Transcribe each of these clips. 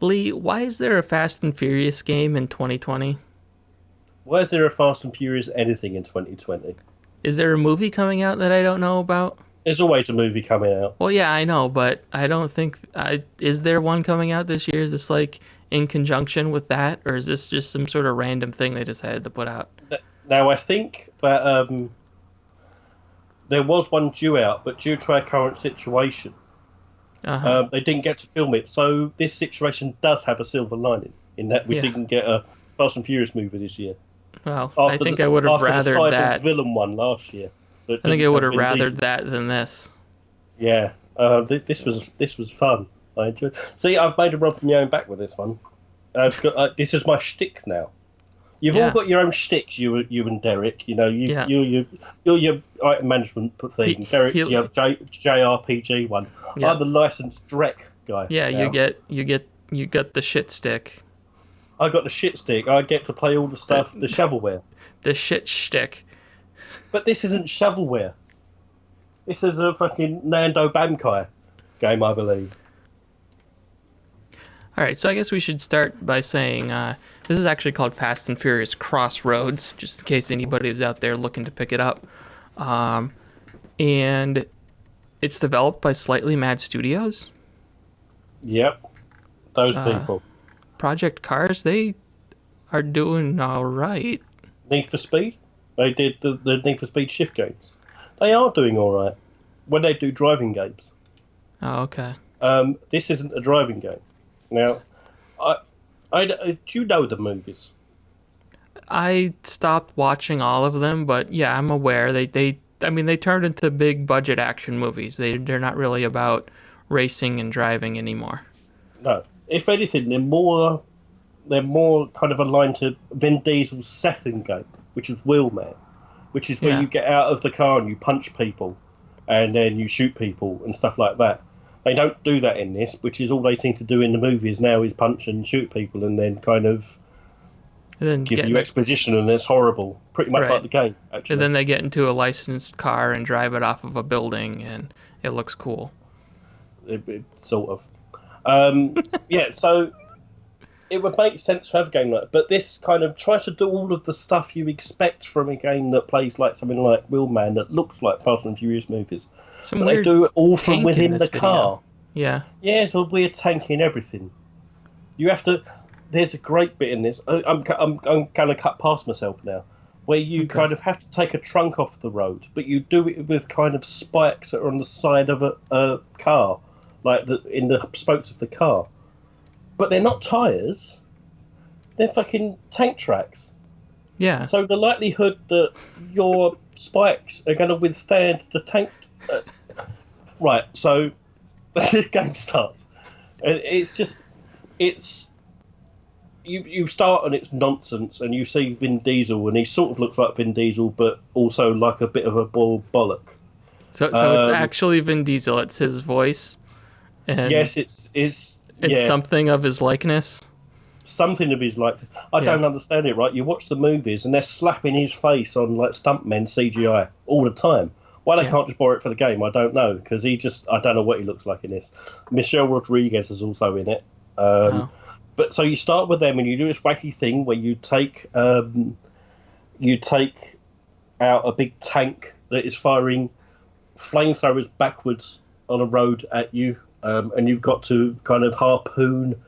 Leigh, why is there a Fast and Furious game in 2020? Why is there a Fast and Furious anything in 2020? Is there a movie coming out that I don't know about? There's always a movie coming out. Well, yeah, I know, but I don't think. Is there one coming out this year? Is this like in conjunction with that, or is this just some sort of random thing they decided to put out? Now, I think that there was one due out, but due to our current situation, Uh-huh. they didn't get to film it. So this situation does have a silver lining in that we Yeah. didn't get a Fast and Furious movie this year. Well, I think I would have After the rathered cyber that. villain one last year. I think I would have rathered that than this. Yeah, this was fun. I enjoyed. See, I've made a run from my own back with this one. This is my shtick now. You've all Yeah. got your own shticks, you and Derek. You know, Yeah. you're your item management thing. Derek's your JRPG one. Yeah. I'm the licensed Drek guy. Yeah, now. you got the shit stick, I got the shit stick. I get to play all the stuff, the shovelware. the shit shtick. But this isn't shovelware. This is a fucking Nando Bankai game, I believe. All right, so I guess we should start by saying this is actually called Fast and Furious Crossroads, just in case anybody is out there looking to pick it up. And it's developed by Slightly Mad Studios. Yep, those people. Project Cars, they are doing all right. Need for Speed. They did the Need for Speed shift games. They are doing all right when they do driving games. Oh, okay. This isn't a driving game. Now, do you know the movies? I stopped watching all of them, but yeah, I'm aware. I mean, they turned into big budget action movies. They're not really about racing and driving anymore. No. If anything, they're more kind of aligned to Vin Diesel's second game, which is Wheelman, which is where Yeah. you get out of the car and you punch people, and then you shoot people and stuff like that. They don't do that in this, which is all they seem to do in the movies now is punch and shoot people and then kind of And then give you exposition, and it's horrible. Pretty much Right. like the game, actually. and then they get into a licensed car and drive it off of a building, and it looks cool. Sort of. Yeah, so it would make sense to have a game like that, but this kind of tries to do all of the stuff you expect from a game that plays like something like Wheelman that looks like Fast and Furious movies. Some But they weird do it all from tank in within this the car. Yeah. Yeah, it's a weird tank in everything. You have to. There's a great bit in this. I'm going to cut past myself now, where you kind of have to take a trunk off the road, but you do it with kind of spikes that are on the side of a car, like in the spokes of the car. But they're not tyres. They're fucking tank tracks. Yeah. So the likelihood that your spikes are going to withstand the tank. Right, so the game starts. And you start and it's nonsense, and you see Vin Diesel, and he sort of looks like Vin Diesel, but also like a bit of a bald bollock. So it's actually Vin Diesel. It's his voice. And Yes, it's yeah, something of his likeness. something of his like. I don't understand it. Right, you watch the movies, and they're slapping his face on like stuntmen CGI all the time. Why they can't just borrow it for the game, I don't know. Because I don't know what he looks like in this. Michelle Rodriguez is also in it. But so you start with them, and you do this wacky thing where you take out a big tank that is firing flamethrowers backwards on a road at you, and you've got to kind of harpoon.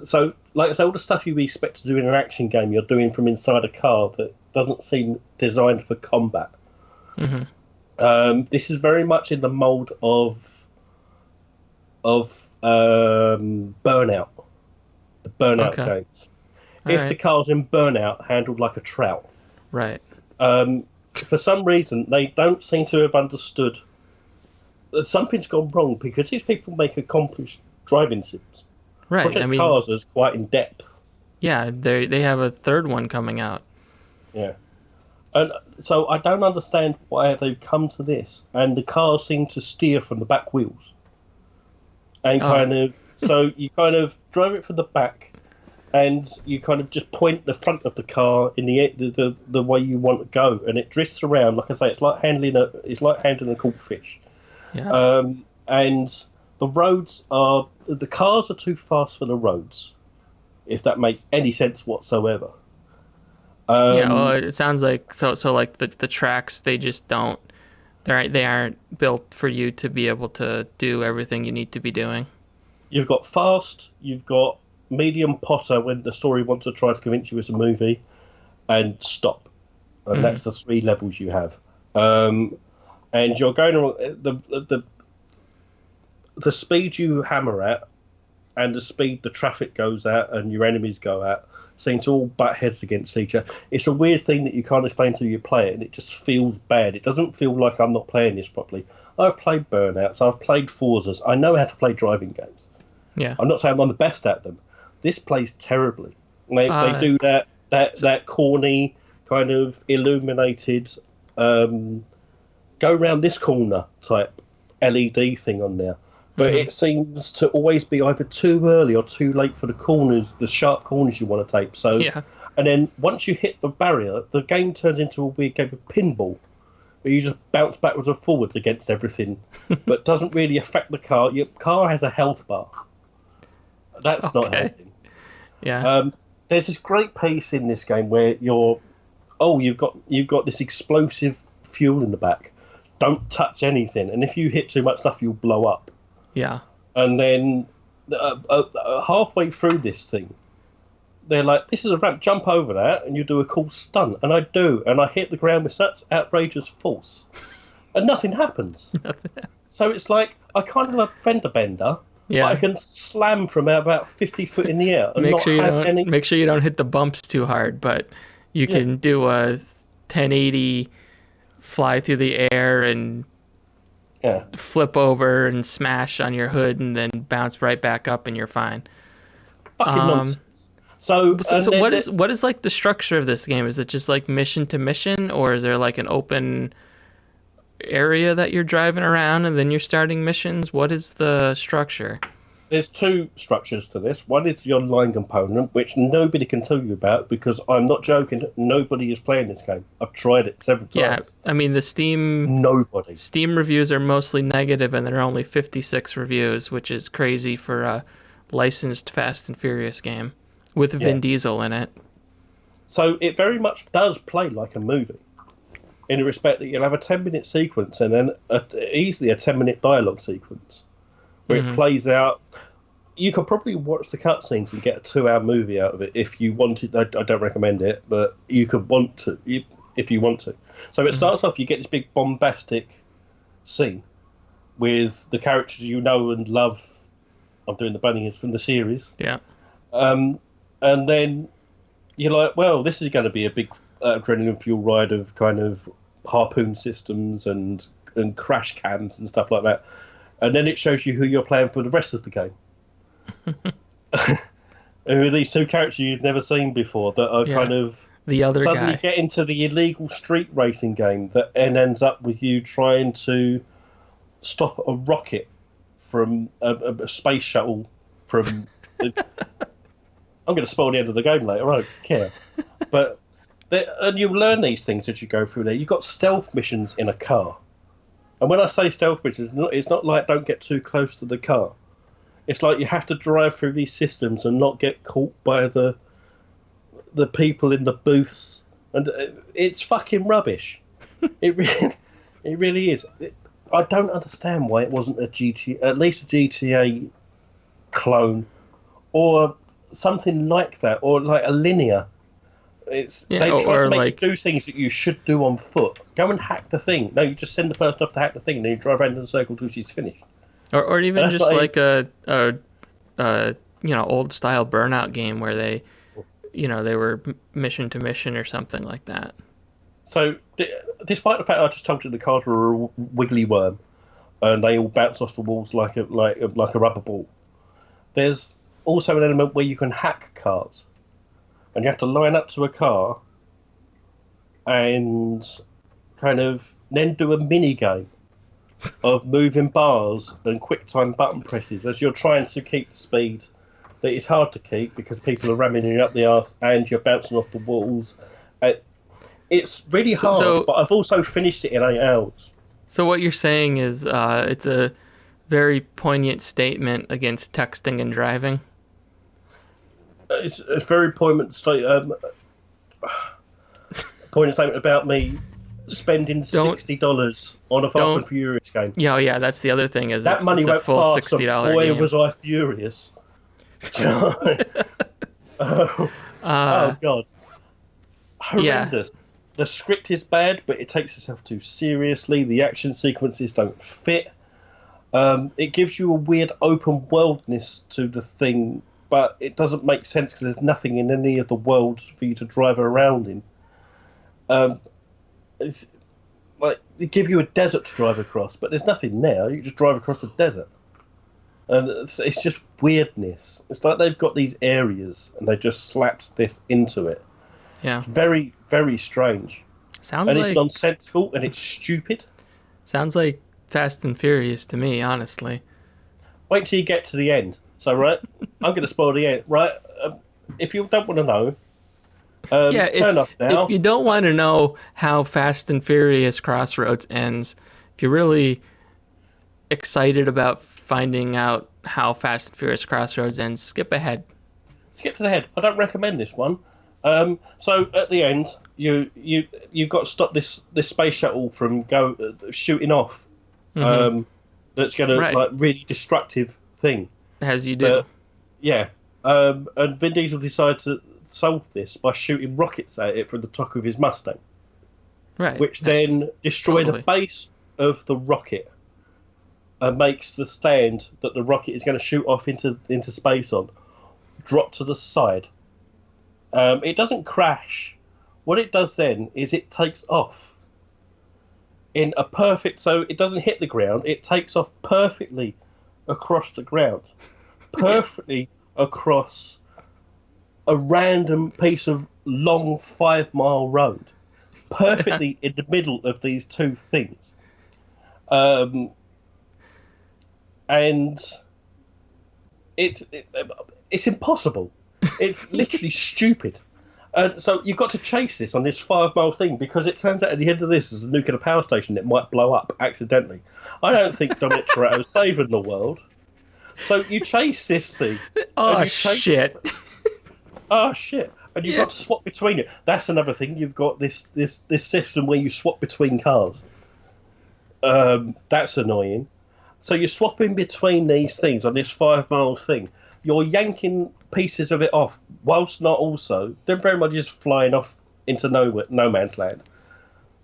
So, like I say, all the stuff you expect to do in an action game, you're doing from inside a car that doesn't seem designed for combat. Mm-hmm. This is very much in the mold of Burnout. The Burnout games. The car's in Burnout handled like a trout. Right. For some reason, they don't seem to have understood that something's gone wrong, because these people make accomplished driving sims. Right. Project Cars is quite in depth. Yeah, they have a third one coming out. Yeah. And so I don't understand why they've come to this, and the cars seem to steer from the back wheels. And so you kind of drive it from the back, and you kind of just point the front of the car in the way you want to go, and it drifts around. Like I say, it's like handling a corkfish. Yeah. And the cars are too fast for the roads, if that makes any sense whatsoever. Yeah, well, it sounds like like the tracks, they just don't, they aren't built for you to be able to do everything you need to be doing. You've got fast, you've got medium Potter when the story wants to try to convince you it's a movie, and stop. And that's the 3 levels you have. And you're going around the speed you hammer at and the speed the traffic goes at and your enemies go at seem to all butt heads against each other. It's a weird thing that you can't explain until you play it, and it just feels bad. It doesn't feel like I'm not playing this properly. I've played Burnouts, I've played Forzas, I know how to play driving games. Yeah. I'm not saying I'm the best at them. This plays terribly. They do that corny kind of illuminated go around this corner type LED thing on there. But it seems to always be either too early or too late for the corners, the sharp corners you want to take. So, and then once you hit the barrier, the game turns into a weird game of pinball, where you just bounce backwards and forwards against everything, but doesn't really affect the car. Your car has a health bar. That's not helping. Yeah. There's this great piece in this game where you've got this explosive fuel in the back. Don't touch anything, and if you hit too much stuff, you'll blow up. Yeah. And then halfway through this thing, they're like, "This is a ramp. Jump over that, and you do a cool stunt." And I do, and I hit the ground with such outrageous force, and nothing happens. So it's like I kind of a fender bender. Yeah. But I can slam from about 50 foot in the air and make sure you don't hit the bumps too hard, but you can do a 1080 fly through the air and flip over and smash on your hood and then bounce right back up and you're fine. Fucking nonsense. So what is like the structure of this game? Is it just like mission to mission, or is there like an open area that you're driving around and then you're starting missions? What is the structure? There's 2 structures to this. One is the online component, which nobody can tell you about because I'm not joking, nobody is playing this game. I've tried it several times. Yeah, I mean the Steam reviews are mostly negative, and there are only 56 reviews, which is crazy for a licensed Fast and Furious game with Vin Diesel in it. So it very much does play like a movie, in the respect that you'll have a 10-minute sequence and then easily a 10-minute dialogue sequence where it plays out. You could probably watch the cutscenes and get a 2-hour movie out of it if you wanted. I don't recommend it, but you could want to if you want to. So it starts off, you get this big bombastic scene with the characters you know and love. I'm doing the bunnies from the series. Yeah. And then you're like, well, this is going to be a big adrenaline fuel ride of kind of harpoon systems and crash cams and stuff like that. And then it shows you who you're playing for the rest of the game. Who are these 2 characters you've never seen before that are kind of the other suddenly guy. Get into the illegal street racing game that ends up with you trying to stop a rocket from a space shuttle from... I'm going to spoil the end of the game later, I don't care. But and you learn these things as you go through there. You've got stealth missions in a car. And when I say stealth missions, it's not like don't get too close to the car. It's like you have to drive through these systems and not get caught by the people in the booths. And it's fucking rubbish. It really is. I don't understand why it wasn't at least a GTA clone or something like that, or like a linear. They try to make you do things that you should do on foot. Go and hack the thing. No, you just send the person off to hack the thing, and then you drive around in a circle till she's finished. Or even just like a old style Burnout game where they were mission to mission or something like that. So, despite the fact I just told you the cars were a wiggly worm, and they all bounce off the walls like a rubber ball, there's also an element where you can hack cars. And you have to line up to a car and kind of then do a mini game of moving bars and quick time button presses as you're trying to keep the speed that is hard to keep because people are ramming you up the arse and you're bouncing off the walls. It's really hard, but I've also finished it in 8 hours. So what you're saying is it's a very poignant statement against texting and driving. It's a very poignant statement about me spending $60 on a Fast and Furious game. Yeah, that's the other thing. Is that money it's went a full fast, $60 boy, game. was I furious. Oh God, horrendous. Yeah. The script is bad, but it takes itself too seriously. The action sequences don't fit. It gives you a weird open worldness to the thing, but it doesn't make sense because there's nothing in any of the worlds for you to drive around in. It's like they give you a desert to drive across, but there's nothing there. You just drive across the desert, and it's just weirdness. It's like they've got these areas and they just slapped this into it. Yeah, it's very, very strange. It's nonsensical and it's stupid. Sounds like Fast and Furious to me, honestly. Wait till you get to the end. So, right, I'm going to spoil the end. Right, if you don't want to know, turn off now. If you don't want to know how Fast and Furious Crossroads ends, if you're really excited about finding out how Fast and Furious Crossroads ends, skip ahead. Skip to the head. I don't recommend this one. So at the end, you've got to stop this space shuttle from shooting off. Mm-hmm. That's going to like really destructive thing. As you do. Yeah. And Vin Diesel decided to solve this by shooting rockets at it from the top of his Mustang. Right. Which then destroy the base of the rocket and makes the stand that the rocket is going to shoot off into space on drop to the side. It doesn't crash. What it does then is it takes off in a perfect... So it doesn't hit the ground. It takes off perfectly across the ground. Perfectly across a random piece of long 5-mile road. Perfectly in the middle of these two things. And it's impossible. It's literally stupid. So you've got to chase this on this 5-mile thing because it turns out at the end of this there's a nuclear power station that might blow up accidentally. I don't think Dominic Toretto's saving the world. So you chase this thing. Oh, shit. Oh, shit. And you've got to swap between it. That's another thing. You've got this system where you swap between cars. That's annoying. So you're swapping between these things on this 5-mile thing. You're yanking pieces of it off, whilst not also. They're very much just flying off into no man's land.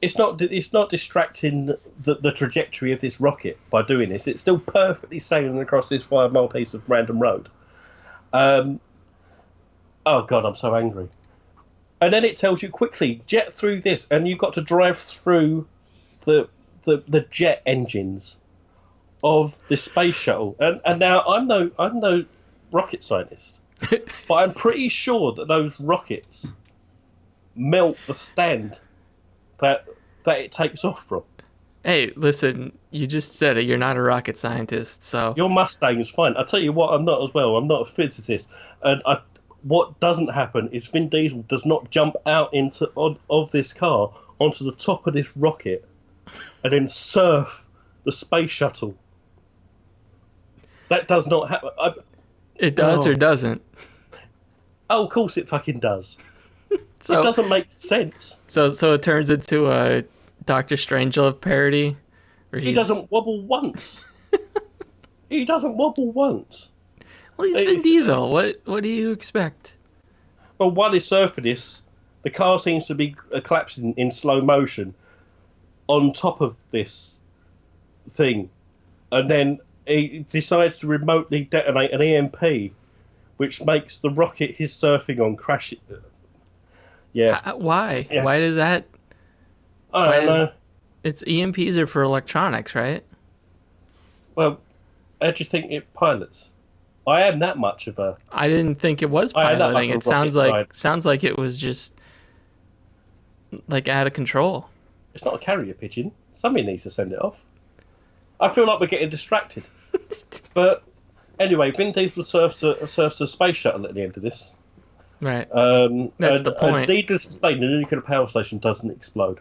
It's not distracting the trajectory of this rocket by doing this. It's still perfectly sailing across this 5-mile piece of random road. Oh God, I'm so angry. And then it tells you quickly jet through this, and you've got to drive through the jet engines of the space shuttle. And now I'm no rocket scientist, but I'm pretty sure that those rockets melt the stand that it takes off from. Hey, listen, you just said it. You're not a rocket scientist, so... Your Mustang is fine. I'll tell you what, I'm not as well. I'm not a physicist. And what doesn't happen is Vin Diesel does not jump out of this car onto the top of this rocket and then surf the space shuttle. That does not happen. It does or doesn't? Oh, of course it fucking does. So, it doesn't make sense. So it turns into a Dr. Strangelove parody? He doesn't wobble once. He doesn't wobble once. Well, he's Vin Diesel. What do you expect? Well, while he's surfing this, the car seems to be collapsing in slow motion on top of this thing. And then he decides to remotely detonate an EMP, which makes the rocket he's surfing on crash. Yeah. Why? Yeah. Why does that? I don't know. It's EMPs are for electronics, right? Well, how do you think it pilots? I am that much of a... I didn't think it was piloting. It sounds like it was just like out of control. It's not a carrier pigeon. Somebody needs to send it off. I feel like we're getting distracted. But anyway, Vin Diesel surfs a space shuttle at the end of this. Right. That's the point. Needless to say, the nuclear power station doesn't explode.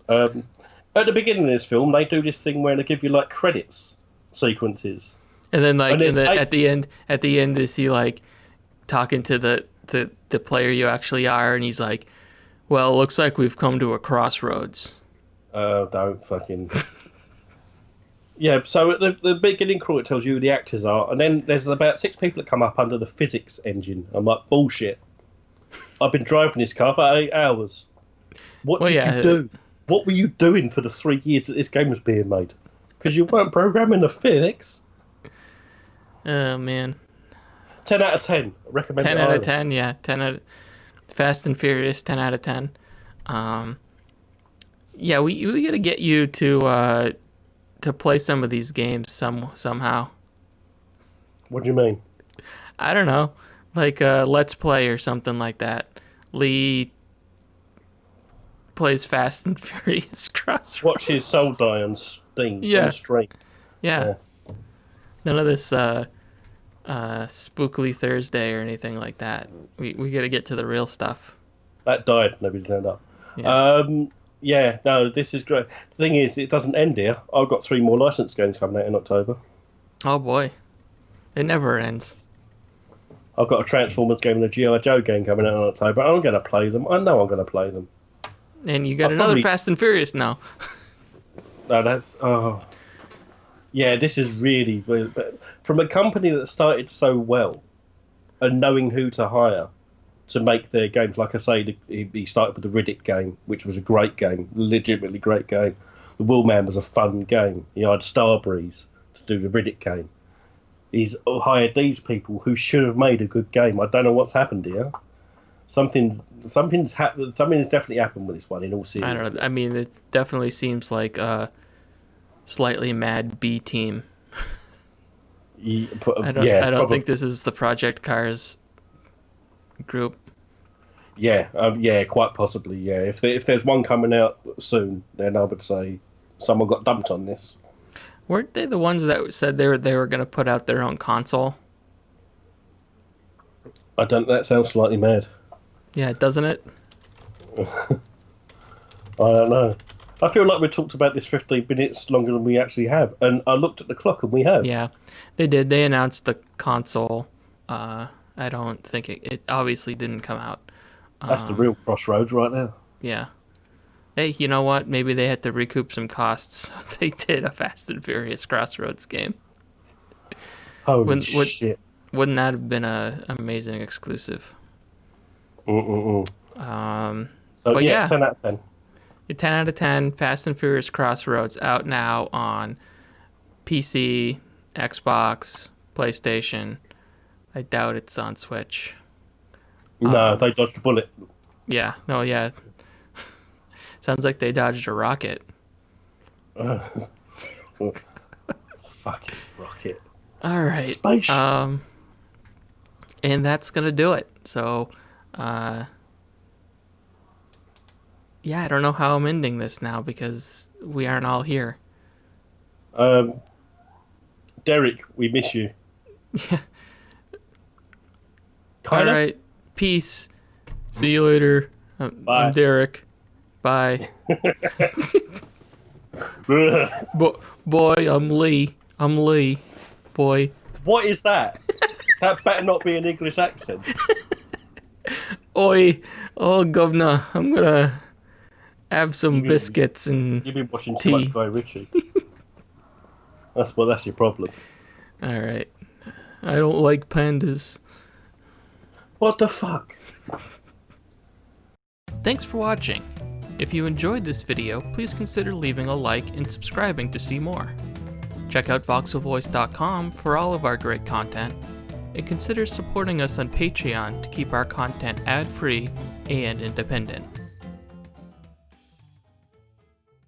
At the beginning of this film, they do this thing where they give you like credits sequences. And then like at the end, is he like talking to the player you actually are, and he's like, "Well, it looks like we've come to a crossroads." Don't fucking. Yeah, so at the beginning crawl, it tells you who the actors are, and then there's about 6 people that come up under the physics engine. I'm like, bullshit. I've been driving this car for 8 hours. What did you do? What were you doing for the 3 years that this game was being made? Because you weren't programming the physics. Oh, man. 10 out of 10. Recommend 10 out of 10, yeah. 10 out of... Fast and Furious, 10 out of 10. Yeah, we got to get you to play some of these games somehow. What do you mean? I don't know. Like Let's Play or something like that. Leigh plays Fast and Furious Crossroads. Watch his soul die on Steam. Yeah. On stream. Yeah. None of this spookily Thursday or anything like that. We got to get to the real stuff. That died. Nobody turned up. Yeah. No, this is great. The thing is, it doesn't end here. I've got 3 more licensed games coming out in October. Oh, boy. It never ends. I've got a Transformers game and a G.I. Joe game coming out in October. I'm going to play them. I know I'm going to play them. And you got another Fast and Furious now. No, that's... Oh. Yeah, this is really... From a company that started so well and knowing who to hire to make their games, like I say, he started with the Riddick game, which was a great game, legitimately great game. The Wheelman was a fun game. He hired Starbreeze to do the Riddick game. He's hired these people who should have made a good game. I don't know what's happened here. Something's happened. Something has definitely happened with this one. In all seriousness, I don't know. I mean, it definitely seems like a slightly mad B team. I don't think this is the Project Cars group. Yeah, quite possibly. Yeah, if there's one coming out soon, then I would say someone got dumped on this. Weren't they the ones that said they were going to put out their own console? That sounds slightly mad. Yeah, doesn't it? I don't know. I feel like we talked about this 15 minutes longer than we actually have, and I looked at the clock and we have. Yeah, they did. They announced the console. I don't think it obviously didn't come out. That's the real crossroads right now. Yeah. Hey, you know what? Maybe they had to recoup some costs. So they did a Fast and Furious Crossroads game. Holy shit. Wouldn't that have been an amazing exclusive? So, but yeah, 10 out of 10. 10 out of 10, Fast and Furious Crossroads, out now on PC, Xbox, PlayStation. I doubt it's on Switch. No, they dodged a bullet. Yeah, no, yeah. Sounds like they dodged a rocket. Fucking rocket. All right. Space. And that's going to do it. So, yeah, I don't know how I'm ending this now because we aren't all here. Derek, we miss you. Yeah. All right. Peace. See you later. I'm Derek. Bye. Boy, I'm Leigh. Boy. What is that? That better not be an English accent. Oi. Oh, governor. I'm going to have some biscuits and You've been watching tea. too much Guy Ritchie. That's your problem. All right. I don't like pandas. What the fuck? Thanks for watching. If you enjoyed this video, please consider leaving a like and subscribing to see more. Check out voxelvoice.com for all of our great content, and consider supporting us on Patreon to keep our content ad-free and independent.